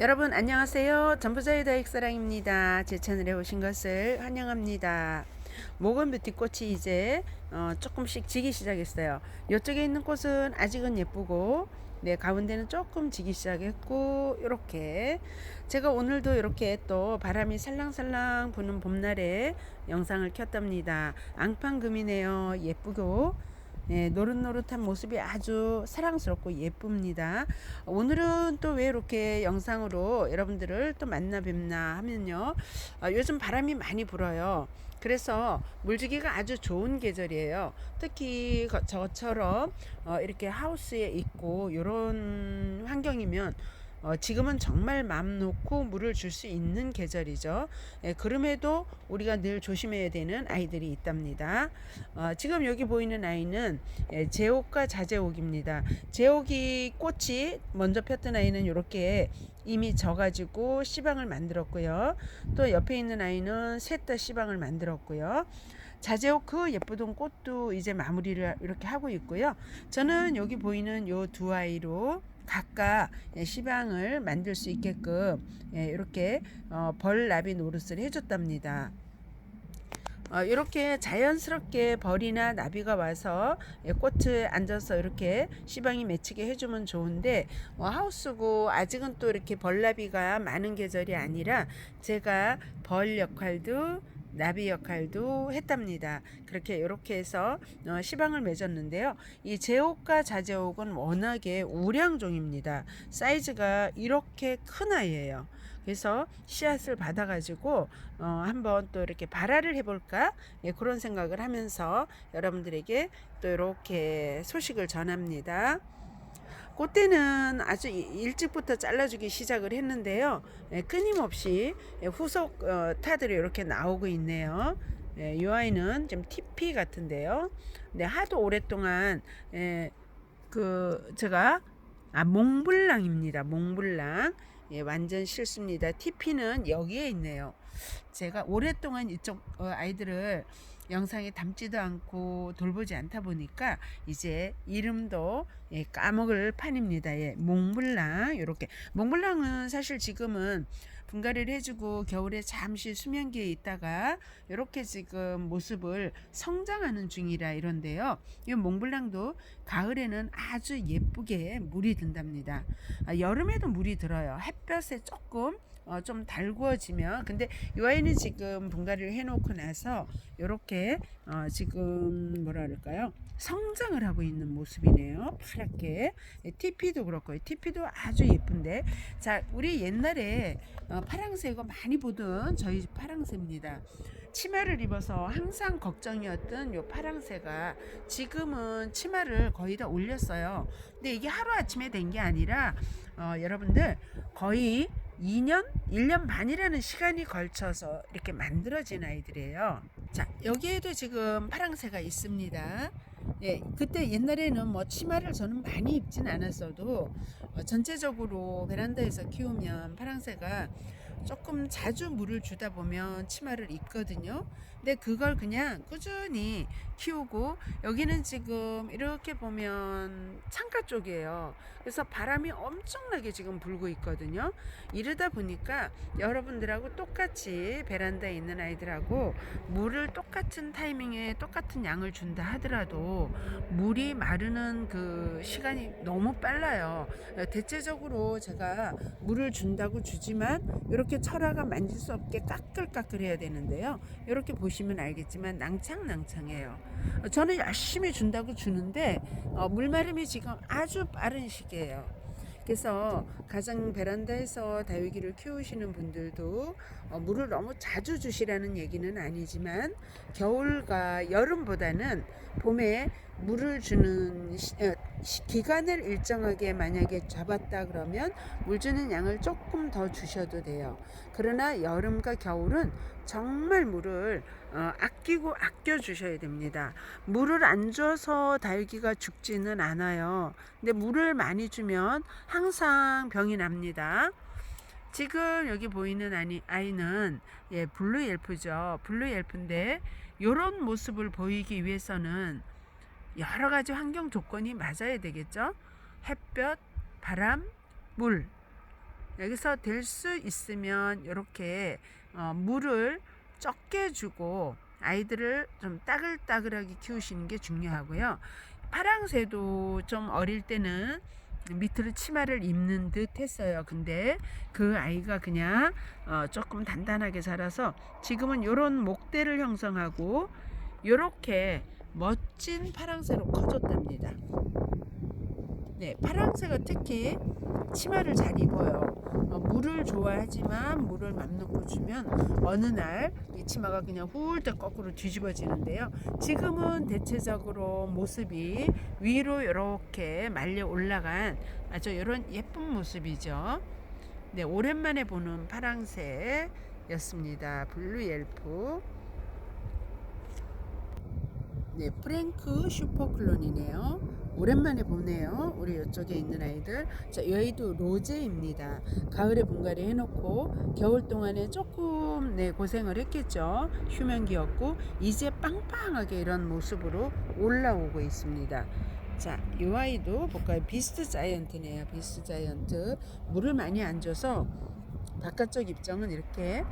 여러분 안녕하세요. 전부자의 다육사랑입니다. 제 채널에 오신 것을 환영합니다. 모건 뷰티 꽃이 이제 조금씩 지기 시작했어요. 이쪽에 있는 꽃은 아직은 예쁘고 네, 가운데는 조금 지기 시작했고 이렇게 제가 오늘도 이렇게 또 바람이 살랑살랑 부는 봄날에 영상을 켰답니다. 앙팡금이네요. 예쁘고 네, 노릇노릇한 모습이 아주 사랑스럽고 예쁩니다. 오늘은 또 왜 이렇게 영상으로 여러분들을 또 만나 뵙나 하면요. 요즘 바람이 많이 불어요. 그래서 물주기가 아주 좋은 계절이에요. 특히 저처럼 이렇게 하우스에 있고 이런 환경이면 지금은 정말 맘 놓고 물을 줄 수 있는 계절이죠. 예, 그럼에도 우리가 늘 조심해야 되는 아이들이 있답니다. 지금 여기 보이는 아이는 제옥과 자제옥입니다. 제옥이 꽃이 먼저 폈던 아이는 이렇게 이미 져가지고 씨방을 만들었고요. 또 옆에 있는 아이는 셋 다 씨방을 만들었고요. 자제옥 그 예쁘던 꽃도 이제 마무리를 이렇게 하고 있고요. 저는 여기 보이는 요 두 아이로 각각 시방을 만들 수 있게끔 이렇게 벌나비 노릇을 해줬답니다. 이렇게 자연스럽게 벌이나 나비가 와서 꽃에 앉아서 이렇게 시방이 맺히게 해주면 좋은데 하우스고 아직은 또 이렇게 벌나비가 많은 계절이 아니라 제가 벌 역할도 나비 역할도 했답니다. 그렇게 이렇게 해서 시방을 맺었는데요. 이 제옥과 자제옥은 워낙에 우량종입니다. 사이즈가 이렇게 큰 아이예요. 그래서 씨앗을 받아가지고 한번 또 이렇게 발화를 해볼까 그런 생각을 하면서 여러분들에게 또 이렇게 소식을 전합니다. 그때는 아주 일찍부터 잘라주기 시작을 했는데요. 끊임없이 후속 타들이 이렇게 나오고 있네요. 이 아이는 좀 TP 같은데요. 근데 하도 오랫동안 제가 몽블랑입니다. 몽블랑. 완전 실수입니다. TP는 여기에 있네요. 제가 오랫동안 이쪽 아이들을 영상에 담지도 않고 돌보지 않다 보니까 이제 이름도 까먹을 판입니다. 몽블랑 이렇게 몽블랑은 사실 지금은 분갈이를 해주고 겨울에 잠시 수면기에 있다가 이렇게 지금 모습을 성장하는 중이라 이런데요. 이 몽블랑도 가을에는 아주 예쁘게 물이 든답니다. 여름에도 물이 들어요. 햇볕에 조금 좀 달구어지면 근데 이 아이는 지금 분갈이를 해놓고 나서 이렇게 지금 뭐라 그럴까요? 성장을 하고 있는 모습이네요. 파랗게. TP도 그렇고 TP도 아주 예쁜데 자 우리 옛날에 파랑새고 많이 보던 저희 집 파랑새입니다. 치마를 입어서 항상 걱정이었던 요 파랑새가 지금은 치마를 거의 다 올렸어요. 근데 이게 하루아침에 된 게 아니라 여러분들 거의 2년, 1년 반이라는 시간이 걸쳐서 이렇게 만들어진 아이들이에요. 자, 여기에도 지금 파랑새가 있습니다. 예, 그때 옛날에는 뭐 치마를 저는 많이 입진 않았어도 전체적으로 베란다에서 키우면 파랑새가 조금 자주 물을 주다 보면 치마를 입거든요. 근데 그걸 그냥 꾸준히 키우고 여기는 지금 이렇게 보면 창가 쪽이에요. 그래서 바람이 엄청나게 지금 불고 있거든요. 이러다 보니까 여러분들하고 똑같이 베란다에 있는 아이들하고 물을 똑같은 타이밍에 똑같은 양을 준다 하더라도 물이 마르는 그 시간이 너무 빨라요. 대체적으로 제가 물을 준다고 주지만 이렇게 철화가 만질 수 없게 까끌까끌 해야 되는데요. 이렇게 보시면 알겠지만 낭창낭창해요. 저는 열심히 준다고 주는데 물마름이 지금 아주 빠른 시기예요. 그래서 가장 베란다에서 다육이를 키우시는 분들도 물을 너무 자주 주시라는 얘기는 아니지만 겨울과 여름보다는 봄에 물을 주는 기간을 일정하게 만약에 잡았다 그러면 물 주는 양을 조금 더 주셔도 돼요. 그러나 여름과 겨울은 정말 물을 아끼고 아껴 주셔야 됩니다. 물을 안 줘서 다육이가 죽지는 않아요. 근데 물을 많이 주면 항상 병이 납니다. 지금 여기 보이는 아이는 블루 엘프죠. 블루 엘프인데 이런 모습을 보이기 위해서는 여러 가지 환경 조건이 맞아야 되겠죠. 햇볕, 바람, 물 여기서 될 수 있으면 이렇게 물을 적게 주고 아이들을 좀 따글따글하게 키우시는 게 중요하고요. 파랑새도 좀 어릴 때는 밑으로 치마를 입는 듯 했어요. 근데 그 아이가 그냥 조금 단단하게 자라서 지금은 요런 목대를 형성하고 요렇게 멋진 파랑새로 커졌답니다. 네, 파랑새가 특히 치마를 잘 입어요. 물을 좋아하지만 물을 맘 놓고 주면 어느 날 이 치마가 그냥 훌쩍 거꾸로 뒤집어지는데요. 지금은 대체적으로 모습이 위로 이렇게 말려 올라간 아주 이런 예쁜 모습이죠. 네, 오랜만에 보는 파랑새였습니다. 블루 엘프. 네, 프랭크 슈퍼클론이네요. 오랜만에 보네요. 우리 이쪽에 있는 아이들. 자, 이 아이도 로제입니다. 가을에 분갈이 해놓고 겨울 동안에 조금 고생을 했겠죠. 휴면기였고 이제 빵빵하게 이런 모습으로 올라오고 있습니다. 자, 이 아이도 볼까요? 비스트 자이언트네요. 비스트 자이언트. 물을 많이 안 줘서 바깥쪽 입장은 이렇게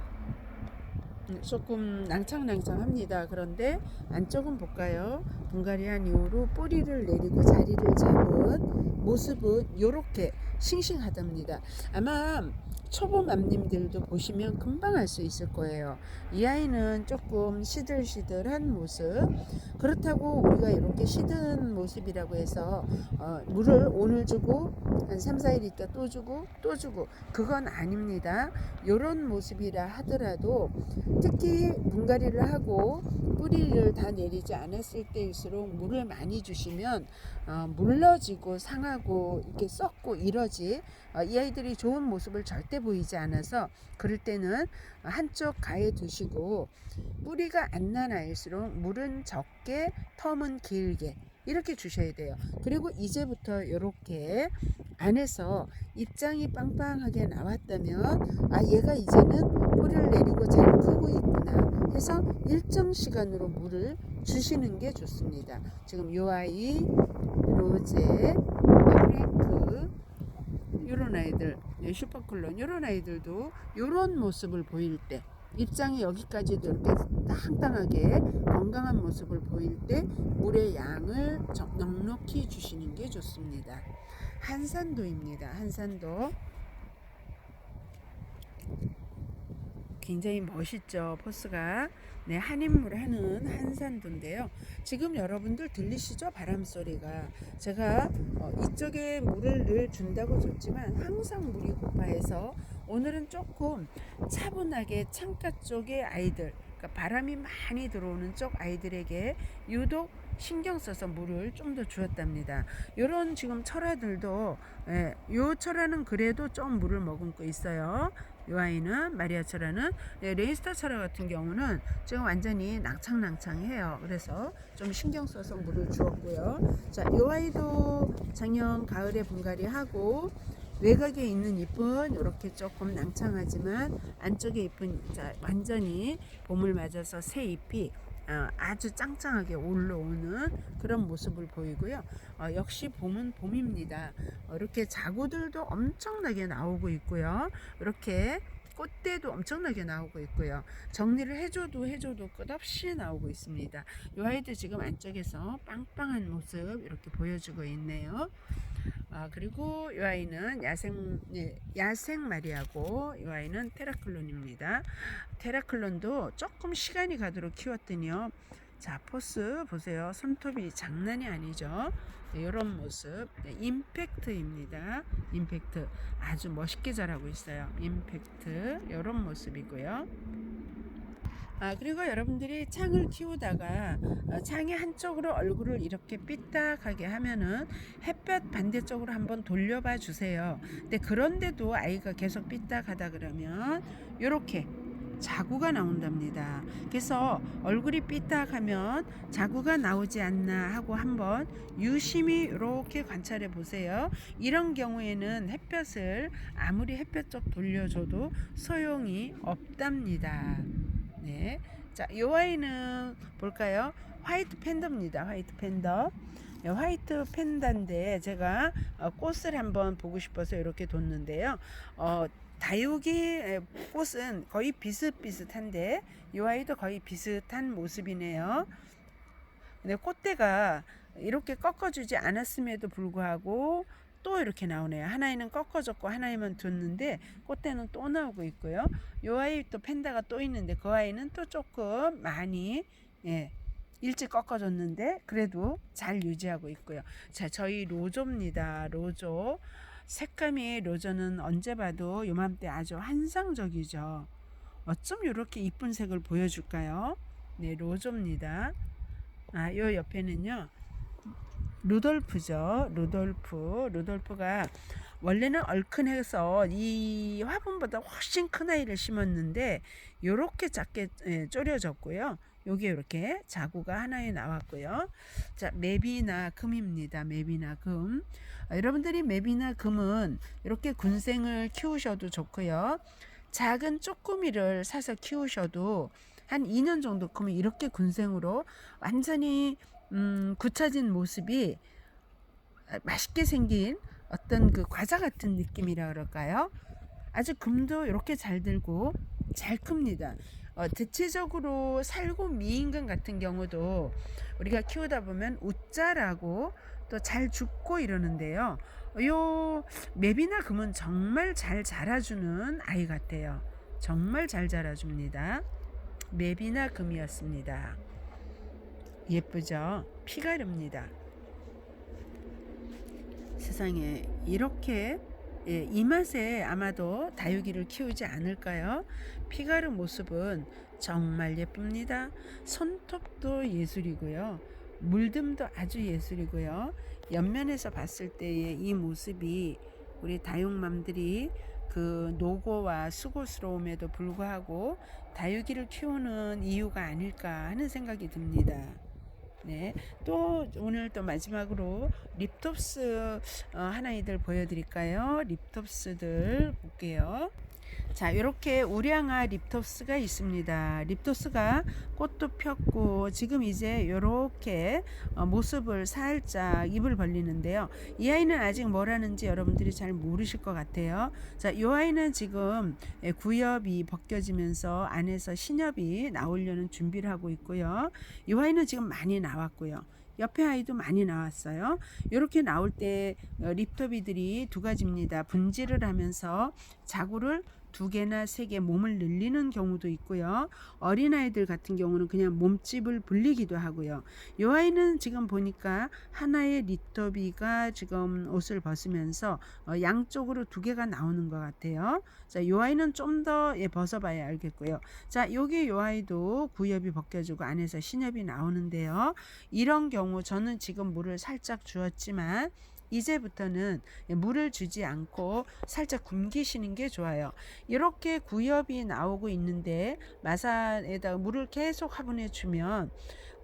조금 낭창낭창합니다. 그런데 안쪽은 볼까요? 분갈이한 이후로 뿌리를 내리고 자리를 잡은 모습은 이렇게 싱싱하답니다. 아마 초보 맘님들도 보시면 금방 알 수 있을 거예요. 이 아이는 조금 시들시들한 모습. 그렇다고 우리가 이렇게 시든 모습이라고 해서 물을 오늘 주고 한 3, 4일 있다 또 주고 또 주고 그건 아닙니다. 이런 모습이라 하더라도 특히 분갈이를 하고 뿌리를 다 내리지 않았을 때일수록 물을 많이 주시면 물러지고 상하고 이렇게 썩고 이러지 이 아이들이 좋은 모습을 절대 보이지 않아서 그럴 때는 한쪽 가에 두시고 뿌리가 안 난 아이일수록 물은 적게 텀은 길게 이렇게 주셔야 돼요. 그리고 이제부터 이렇게 안에서 입장이 빵빵하게 나왔다면 얘가 이제는 뿌리를 내리고 잘 크고 있구나 해서 일정 시간으로 물을 주시는 게 좋습니다. 지금 요 아이 로제, 프랭크 요런 아이들, 슈퍼클론 요런 아이들도 요런 모습을 보일 때 입장이 여기까지도 이렇게 땅땅하게 건강한 모습을 보일 때 물의 양을 넉넉히 주시는 게 좋습니다. 한산도입니다. 한산도 굉장히 멋있죠. 포스가. 네, 한인물 하는 한산도인데요. 지금 여러분들 들리시죠? 바람소리가. 제가 이쪽에 물을 늘 준다고 줬지만 항상 물이 고파해서 오늘은 조금 차분하게 창가 쪽의 아이들, 그러니까 바람이 많이 들어오는 쪽 아이들에게 유독 신경 써서 물을 좀 더 주었답니다. 요런 지금 철화들도 요 철화는 그래도 좀 물을 머금고 있어요. 이 아이는 마리아 철화는 레인스타 철화 같은 경우는 지금 완전히 낭창낭창해요. 그래서 좀 신경 써서 물을 주었고요. 자, 이 아이도 작년 가을에 분갈이 하고 외곽에 있는 잎은 이렇게 조금 낭창하지만 안쪽에 잎은 완전히 봄을 맞아서 새 잎이 아주 짱짱하게 올라오는 그런 모습을 보이고요. 역시 봄은 봄입니다. 이렇게 자구들도 엄청나게 나오고 있고요. 이렇게 꽃대도 엄청나게 나오고 있고요. 정리를 해줘도 끝없이 나오고 있습니다. 이 아이도 지금 안쪽에서 빵빵한 모습 이렇게 보여주고 있네요. 그리고 이 아이는 야생 마리아고 이 아이는 테라클론입니다. 테라클론도 조금 시간이 가도록 키웠더니요. 자, 포스 보세요. 손톱이 장난이 아니죠. 이런 모습. 임팩트입니다. 임팩트 아주 멋있게 자라고 있어요. 임팩트 이런 모습이고요. 그리고 여러분들이 창을 키우다가 창의 한쪽으로 얼굴을 이렇게 삐딱하게 하면은 햇볕 반대쪽으로 한번 돌려봐 주세요. 근데 그런데도 아이가 계속 삐딱하다 그러면 이렇게 자구가 나온답니다. 그래서 얼굴이 삐딱하면 자구가 나오지 않나 하고 한번 유심히 이렇게 관찰해 보세요. 이런 경우에는 햇볕을 아무리 햇볕 쪽 돌려줘도 소용이 없답니다. 네. 자, 이 아이는 볼까요? 화이트 팬더입니다. 화이트 팬더. 화이트 팬다인데 제가 꽃을 한번 보고 싶어서 이렇게 뒀는데요. 다육이 꽃은 거의 비슷비슷한데 이 아이도 거의 비슷한 모습이네요. 근데 꽃대가 이렇게 꺾어주지 않았음에도 불구하고 또 이렇게 나오네요. 하나에는 꺾어졌고 하나에만 뒀는데 꽃대는 또 나오고 있고요. 요 아이 또 펜다가 또 있는데 그 아이는 또 조금 많이 일찍 꺾어졌는데 그래도 잘 유지하고 있고요. 자, 저희 로조입니다. 로조. 색감이 로조는 언제 봐도 요맘때 아주 환상적이죠. 어쩜 이렇게 이쁜 색을 보여줄까요? 네, 로조입니다. 요 옆에는요. 루돌프죠. 루돌프가 원래는 얼큰해서 이 화분보다 훨씬 큰 아이를 심었는데 요렇게 작게 졸여졌고요. 여기 이렇게 자구가 하나에 나왔고요. 자, 맵이나 금입니다. 맵이나 금. 여러분들이 맵이나 금은 이렇게 군생을 키우셔도 좋고요. 작은 쪼꾸미를 사서 키우셔도 한 2년 정도 크면 이렇게 군생으로 완전히 굳혀진 모습이 맛있게 생긴 어떤 그 과자 같은 느낌이라 그럴까요? 아주 금도 이렇게 잘 들고 잘 큽니다. 대체적으로 살구 미인근 같은 경우도 우리가 키우다 보면 웃자라고 또 잘 죽고 이러는데요. 요 맵이나 금은 정말 잘 자라주는 아이 같아요. 정말 잘 자라줍니다. 맵이나 금이었습니다. 예쁘죠? 피가릅니다. 세상에 이렇게 이 맛에 아마도 다육이를 키우지 않을까요? 피가르 모습은 정말 예쁩니다. 손톱도 예술이고요. 물듬도 아주 예술이고요. 옆면에서 봤을 때의 이 모습이 우리 다육맘들이 그 노고와 수고스러움에도 불구하고 다육이를 키우는 이유가 아닐까 하는 생각이 듭니다. 네, 또 오늘 또 마지막으로 립톱스 하나이들 보여드릴까요? 립톱스들 볼게요. 자, 이렇게 우량아 립톱스가 있습니다. 립톱스가 꽃도 폈고 지금 이제 이렇게 모습을 살짝 입을 벌리는데요. 이 아이는 아직 뭘 하는지 여러분들이 잘 모르실 것 같아요. 자, 이 아이는 지금 구엽이 벗겨지면서 안에서 신엽이 나오려는 준비를 하고 있고요. 이 아이는 지금 많이 나왔고요. 옆에 아이도 많이 나왔어요. 이렇게 나올 때 립토비들이 두 가지입니다. 분질을 하면서 자구를 2개나 3개 몸을 늘리는 경우도 있고요. 어린아이들 같은 경우는 그냥 몸집을 불리기도 하고요. 이 아이는 지금 보니까 하나의 립토비가 지금 옷을 벗으면서 양쪽으로 2개가 나오는 것 같아요. 자, 이 아이는 좀 더 벗어봐야 알겠고요. 자, 여기 이 아이도 구엽이 벗겨지고 안에서 신엽이 나오는데요. 이런 경우 저는 지금 물을 살짝 주었지만 이제부터는 물을 주지 않고 살짝 굶기시는 게 좋아요. 이렇게 구엽이 나오고 있는데 마산에다 물을 계속 화분에 주면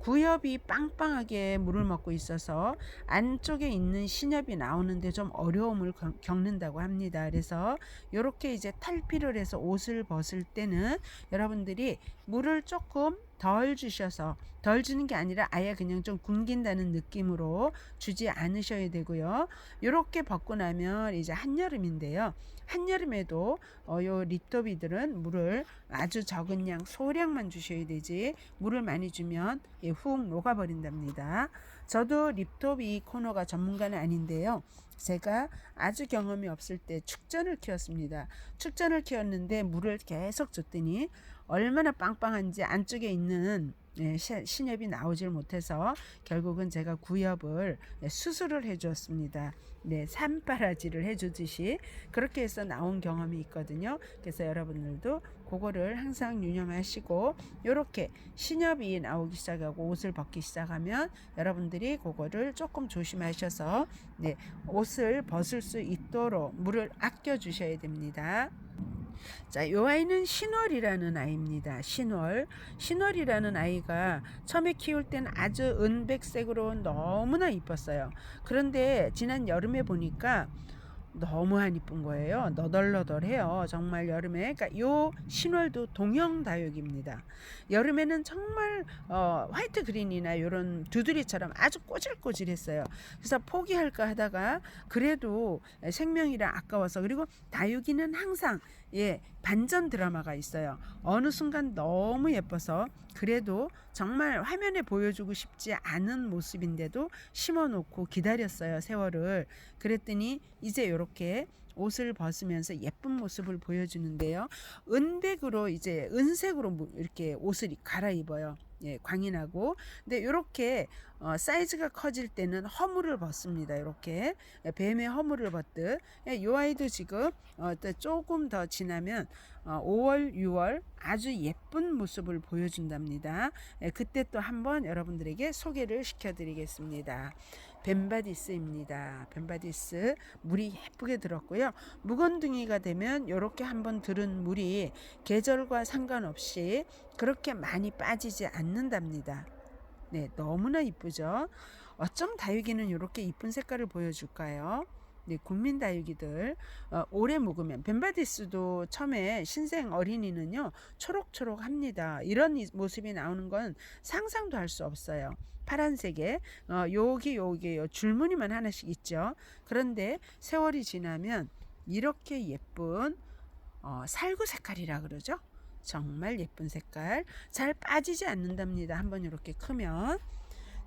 구엽이 빵빵하게 물을 먹고 있어서 안쪽에 있는 신엽이 나오는데 좀 어려움을 겪는다고 합니다. 그래서 이렇게 이제 탈피를 해서 옷을 벗을 때는 여러분들이 물을 조금 덜 주셔서 덜 주는 게 아니라 아예 그냥 좀 굶긴다는 느낌으로 주지 않으셔야 되고요. 이렇게 벗고 나면 이제 한여름인데요. 한여름에도 요 립토비들은 물을 아주 적은 양 소량만 주셔야 되지 물을 많이 주면 훅 녹아버린답니다. 저도 립토비 코너가 전문가는 아닌데요. 제가 아주 경험이 없을 때 축전을 키웠습니다. 축전을 키웠는데 물을 계속 줬더니 얼마나 빵빵한지 안쪽에 있는 신엽이 나오질 못해서 결국은 제가 구엽을 수술을 해주었습니다. 네, 산바라지를 해주듯이 그렇게 해서 나온 경험이 있거든요. 그래서 여러분들도 그거를 항상 유념하시고 이렇게 신엽이 나오기 시작하고 옷을 벗기 시작하면 여러분들이 그거를 조금 조심하셔서 옷을 벗을 수 있도록 물을 아껴 주셔야 됩니다. 자, 이 아이는 신월이라는 아이입니다. 신월이라는 아이가 처음에 키울 때는 아주 은백색으로 너무나 이뻤어요. 그런데 지난 여름에 보니까 너무 안 이쁜 거예요. 너덜너덜해요. 정말 여름에. 그러니까 요 신월도 동형 다육입니다. 여름에는 정말 화이트 그린이나 요런 두드리처럼 아주 꼬질꼬질했어요. 그래서 포기할까 하다가 그래도 생명이라 아까워서, 그리고 다육이는 항상 반전 드라마가 있어요. 어느 순간 너무 예뻐서 그래도 정말 화면에 보여주고 싶지 않은 모습인데도 심어놓고 기다렸어요, 세월을. 그랬더니 이제 이렇게 옷을 벗으면서 예쁜 모습을 보여주는데요. 은백으로 이제 은색으로 이렇게 옷을 갈아입어요. 광인하고. 근데 이렇게 사이즈가 커질 때는 허물을 벗습니다. 이렇게 뱀의 허물을 벗듯. 이 아이도 지금 또 조금 더 지나면 5월, 6월 아주 예쁜 모습을 보여준답니다. 그때 또 한번 여러분들에게 소개를 시켜드리겠습니다. 벤바디스입니다. 벤바디스 물이 예쁘게 들었고요. 묵은둥이가 되면 이렇게 한번 들은 물이 계절과 상관없이 그렇게 많이 빠지지 않는답니다. 네, 너무나 이쁘죠. 어쩜 다육이는 이렇게 이쁜 색깔을 보여줄까요? 네, 국민 다육이들 오래 묵으면, 벤바디스도 처음에 신생 어린이는요 초록초록합니다. 이런 모습이 나오는 건 상상도 할 수 없어요. 파란색에 여기 줄무늬만 하나씩 있죠. 그런데 세월이 지나면 이렇게 예쁜 살구 색깔이라 그러죠. 정말 예쁜 색깔, 잘 빠지지 않는답니다. 한번 이렇게 크면.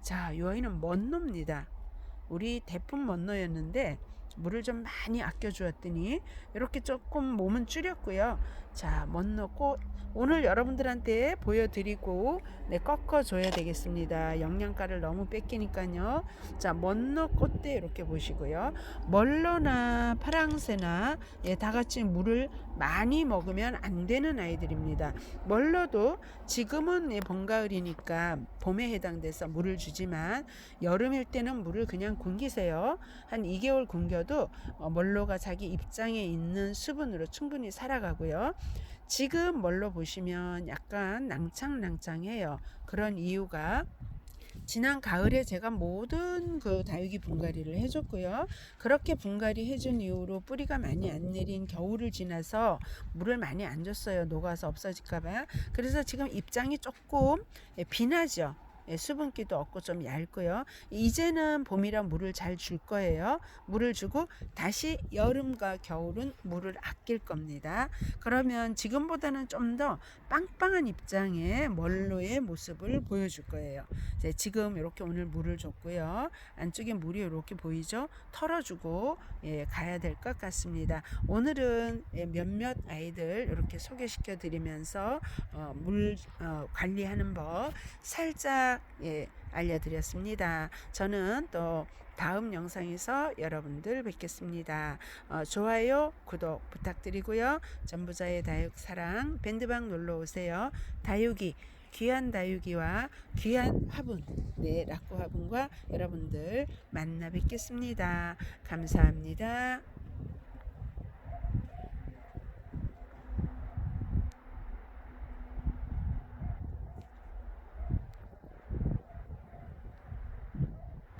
자, 이 아이는 먼노입니다. 우리 대품 먼노였는데 물을 좀 많이 아껴 주었더니 이렇게 조금 몸은 줄였고요. 자, 먼노 꽃 오늘 여러분들한테 보여드리고 꺾어 줘야 되겠습니다. 영양가를 너무 뺏기니까요. 자, 먼노 꽃대 이렇게 보시고요. 멀로나 파랑새나 다 같이 물을 많이 먹으면 안 되는 아이들입니다. 멀로도 지금은 봄가을이니까 봄에 해당돼서 물을 주지만 여름일 때는 물을 그냥 굶기세요. 한 2개월 굶겨도 멀로가 자기 입장에 있는 수분으로 충분히 살아가고요. 지금 멀로 보시면 약간 낭창낭창해요. 그런 이유가 지난 가을에 제가 모든 그 다육이 분갈이를 해줬고요. 그렇게 분갈이 해준 이후로 뿌리가 많이 안 내린 겨울을 지나서 물을 많이 안 줬어요. 녹아서 없어질까봐. 그래서 지금 입장이 조금 비나죠. 수분기도 없고 좀 얇고요. 이제는 봄이라 물을 잘 줄 거예요. 물을 주고 다시 여름과 겨울은 물을 아낄 겁니다. 그러면 지금보다는 좀 더 빵빵한 입장의 멀로의 모습을 보여줄 거예요. 지금 이렇게 오늘 물을 줬고요. 안쪽에 물이 이렇게 보이죠? 털어주고 가야 될 것 같습니다. 오늘은 몇몇 아이들 이렇게 소개시켜 드리면서 물 관리하는 법 살짝 알려드렸습니다. 저는 또 다음 영상에서 여러분들 뵙겠습니다. 좋아요, 구독 부탁드리고요. 전부자의 다육 사랑 밴드방 놀러 오세요. 다육이 귀한 다육이와 귀한 화분, 라꾸 화분과 여러분들 만나 뵙겠습니다. 감사합니다.